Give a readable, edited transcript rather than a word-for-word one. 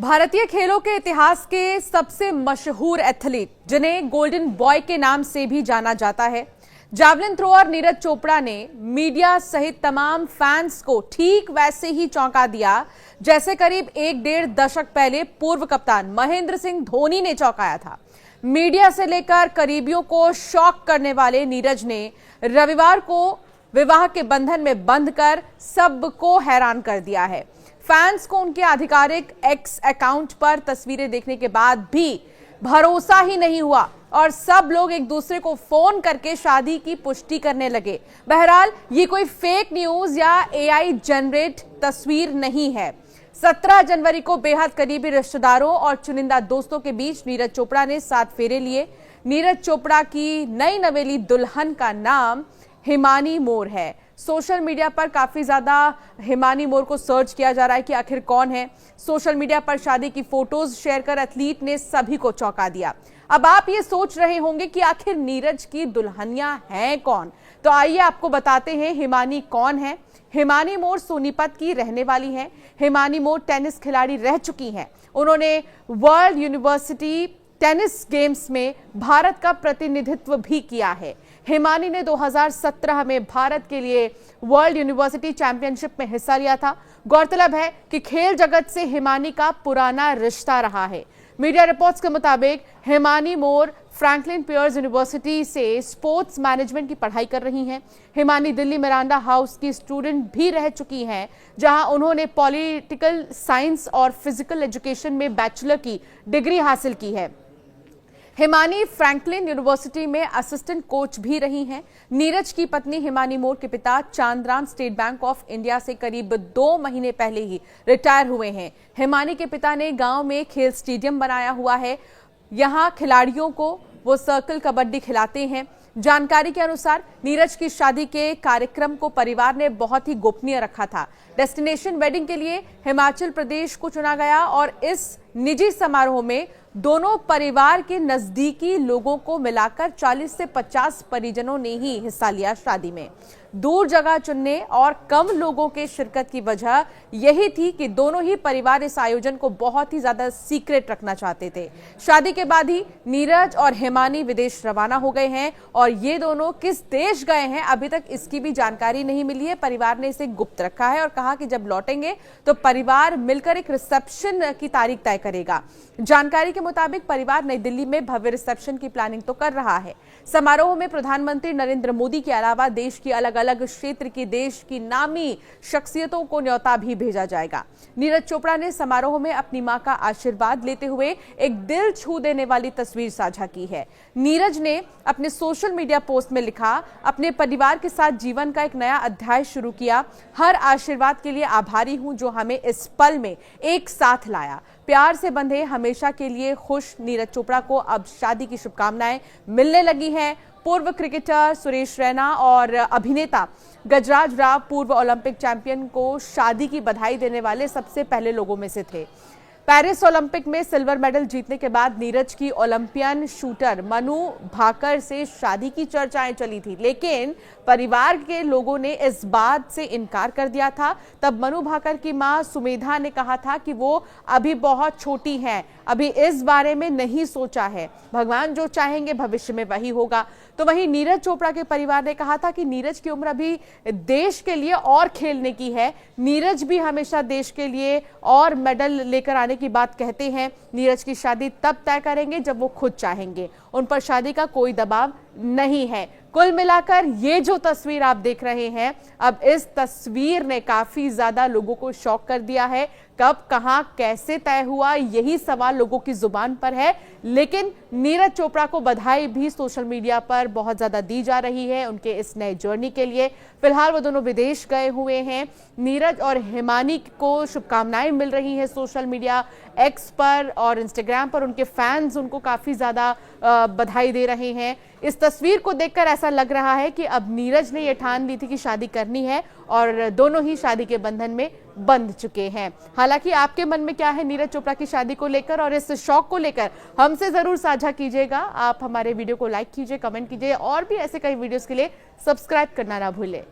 भारतीय खेलों के इतिहास के सबसे मशहूर एथलीट जिन्हें गोल्डन बॉय के नाम से भी जाना जाता है, जावलिन थ्रोअर नीरज चोपड़ा ने मीडिया सहित तमाम फैंस को ठीक वैसे ही चौंका दिया जैसे करीब 1.5 दशक पहले पूर्व कप्तान महेंद्र सिंह धोनी ने चौंकाया था। मीडिया से लेकर करीबियों को शॉक करने वाले नीरज ने रविवार को विवाह के बंधन में बंध कर सबको हैरान कर दिया है। फैंस को उनके आधिकारिक एक्स अकाउंट पर तस्वीरें देखने के बाद भी भरोसा ही नहीं हुआ और सब लोग एक दूसरे को फोन करके शादी की पुष्टि करने लगे। बहरहाल ये कोई फेक न्यूज या एआई जनरेट तस्वीर नहीं है। 17 जनवरी को बेहद करीबी रिश्तेदारों और चुनिंदा दोस्तों के बीच नीरज चोपड़ा ने 7 फेरे लिए। नीरज चोपड़ा की नई नवेली दुल्हन का नाम हिमानी मोर है। सोशल मीडिया पर काफी ज्यादा हिमानी मोर को सर्च किया जा रहा है कि आखिर कौन है। सोशल मीडिया पर शादी की फोटोज शेयर कर एथलीट ने सभी को चौंका दिया। अब आप ये सोच रहे होंगे कि आखिर नीरज की दुल्हनियां हैं कौन, तो आइए आपको बताते हैं हिमानी कौन है। हिमानी मोर सोनीपत की रहने वाली हैं। हिमानी मोर टेनिस खिलाड़ी रह चुकी हैं। उन्होंने वर्ल्ड यूनिवर्सिटी टेनिस गेम्स में भारत का प्रतिनिधित्व भी किया है। हिमानी ने 2017 में भारत के लिए वर्ल्ड यूनिवर्सिटी चैंपियनशिप में हिस्सा लिया था। गौरतलब है कि खेल जगत से हिमानी का पुराना रिश्ता रहा है। मीडिया रिपोर्ट्स के मुताबिक हिमानी मोर फ्रैंकलिन पियर्स यूनिवर्सिटी से स्पोर्ट्स मैनेजमेंट की पढ़ाई कर रही हैं। हिमानी दिल्ली मिरांडा हाउस की स्टूडेंट भी रह चुकी हैं, जहां उन्होंने पॉलिटिकल साइंस और फिजिकल एजुकेशन में बैचलर की डिग्री हासिल की है। हिमानी फ्रैंकलिन यूनिवर्सिटी में असिस्टेंट कोच भी रही हैं। नीरज की पत्नी हिमानी मोर के पिता Chandram state bank of India से करीब 2 महीने पहले ही रिटायर हुए हैं। हिमानी के पिता ने गांव में खेल स्टेडियम बनाया हुआ है। यहां खिलाड़ियों को वो सर्कल कबड्डी खिलाते हैं। जानकारी के अनुसार नीरज की शादी के कार्यक्रम को परिवार ने बहुत ही गोपनीय रखा था। डेस्टिनेशन वेडिंग के लिए हिमाचल प्रदेश को चुना गया और इस निजी समारोह में दोनों परिवार के नजदीकी लोगों को मिलाकर 40 से 50 परिजनों ने ही हिस्सा लिया। शादी में दूर जगह चुनने और कम लोगों के शिरकत की वजह यही थी कि दोनों ही परिवार इस आयोजन को बहुत ही ज्यादा सीक्रेट रखना चाहते थे। शादी के बाद ही नीरज और हिमानी विदेश रवाना हो गए हैं और ये दोनों किस देश गए हैं अभी तक इसकी भी जानकारी नहीं मिली है। परिवार ने इसे गुप्त रखा है और कहा कि जब लौटेंगे तो परिवार मिलकर एक रिसेप्शन की तारीख तय करेगा। जानकारी के मुताबिक परिवार नई दिल्ली में भव्य रिसेप्शन की प्लानिंग तो कर रहा है। समारोह में प्रधानमंत्री नरेंद्र मोदी के अलावा देश की अलग अलग क्षेत्र की देश की नामी शख्सियतों को न्योता भी भेजा जाएगा। नीरज चोपड़ा ने समारोह में अपनी मां का आशीर्वाद लेते हुए एक दिल छू देने वाली तस्वीर साझा की है। नीरज ने अपने सोशल मीडिया पोस्ट में लिखा, अपने परिवार के साथ जीवन का एक नया अध्याय शुरू किया। हर आशीर्वाद के लिए आभारी हूं जो हमें इस पल में एक साथ लाया। प्यार से बंधे हमेशा के लिए खुश नीरज चोपड़ा को अब शादी की शुभकामनाएं मिलने लगी हैं। पूर्व क्रिकेटर सुरेश रैना और अभिनेता गजराज राव पूर्व ओलंपिक चैंपियन को शादी की बधाई देने वाले सबसे पहले लोगों में से थे। पेरिस ओलंपिक में सिल्वर मेडल जीतने के बाद नीरज की ओलंपियन शूटर मनु भाकर से शादी की चर्चाएं चली थी, लेकिन परिवार के लोगों ने इस बात से इनकार कर दिया था। तब मनु भाकर की मां सुमेधा ने कहा था कि वो अभी बहुत छोटी हैं, अभी इस बारे में नहीं सोचा है, भगवान जो चाहेंगे भविष्य में वही होगा। तो वहीं नीरज चोपड़ा के परिवार ने कहा था कि नीरज की उम्र अभी देश के लिए और खेलने की है। नीरज भी हमेशा देश के लिए और मेडल लेकर आने की बात कहते हैं। नीरज की शादी तब तय करेंगे जब वो खुद चाहेंगे। उन पर शादी का कोई दबाव नहीं है। कुल मिलाकर ये जो तस्वीर आप देख रहे हैं, अब इस तस्वीर ने काफी ज्यादा लोगों को शॉक कर दिया है। कब, कहां, कैसे तय हुआ, यही सवाल लोगों की जुबान पर है। लेकिन नीरज चोपड़ा को बधाई भी सोशल मीडिया पर बहुत ज्यादा दी जा रही है उनके इस नए जर्नी के लिए। फिलहाल वो दोनों विदेश गए हुए हैं। नीरज और हिमानी को शुभकामनाएं मिल रही है सोशल मीडिया एक्स पर और इंस्टाग्राम पर। उनके फैंस उनको काफी ज्यादा बधाई दे रहे हैं। इस तस्वीर को देखकर ऐसा लग रहा है कि अब नीरज ने यह ठान ली थी कि शादी करनी है और दोनों ही शादी के बंधन में बंध चुके हैं। हालांकि आपके मन में क्या है नीरज चोपड़ा की शादी को लेकर और इस शौक को लेकर, हमसे जरूर साझा कीजिएगा। आप हमारे वीडियो को लाइक कीजिए, कमेंट कीजिए और भी ऐसे कई वीडियोस के लिए सब्सक्राइब करना ना भूलें।